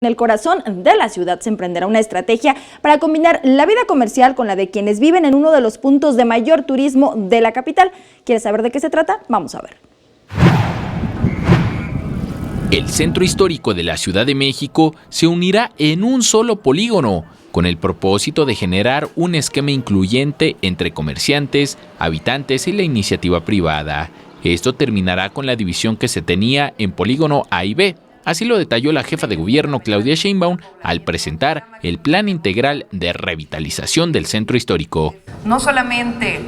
En el corazón de la ciudad se emprenderá una estrategia para combinar la vida comercial con la de quienes viven en uno de los puntos de mayor turismo de la capital. ¿Quieres saber de qué se trata? Vamos a ver. El centro histórico de la Ciudad de México se unirá en un solo polígono, con el propósito de generar un esquema incluyente entre comerciantes, habitantes y la iniciativa privada. Esto terminará con la división que se tenía en polígono A y B. Así lo detalló la jefa de gobierno Claudia Sheinbaum al presentar el Plan Integral de Revitalización del Centro Histórico. No solamente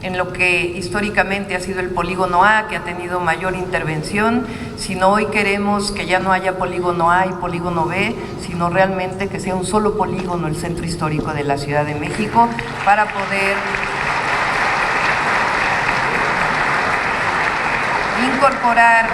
en lo que históricamente ha sido el polígono A, que ha tenido mayor intervención, sino hoy queremos que ya no haya polígono A y polígono B, sino realmente que sea un solo polígono el Centro Histórico de la Ciudad de México para poder incorporar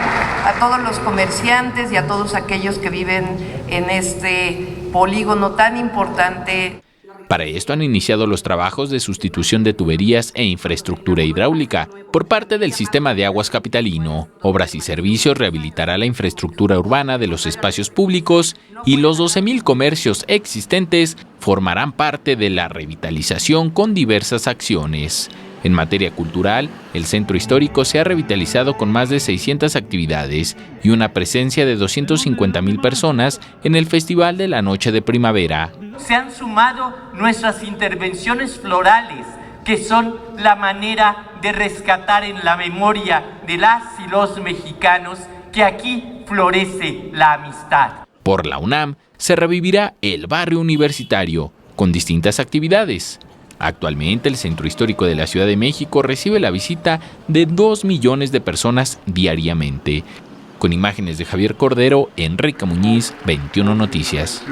a todos los comerciantes y a todos aquellos que viven en este polígono tan importante. Para esto han iniciado los trabajos de sustitución de tuberías e infraestructura hidráulica por parte del Sistema de Aguas Capitalino. Obras y Servicios rehabilitará la infraestructura urbana de los espacios públicos y los 12,000 comercios existentes formarán parte de la revitalización con diversas acciones. En materia cultural, el centro histórico se ha revitalizado con más de 600 actividades y una presencia de 250,000 personas en el Festival de la Noche de Primavera. Se han sumado nuestras intervenciones florales, que son la manera de rescatar en la memoria de las y los mexicanos que aquí florece la amistad. Por la UNAM se revivirá el barrio universitario con distintas actividades. Actualmente el Centro Histórico de la Ciudad de México recibe la visita de 2 millones de personas diariamente. Con imágenes de Javier Cordero, Enrique Muñiz, 21 Noticias.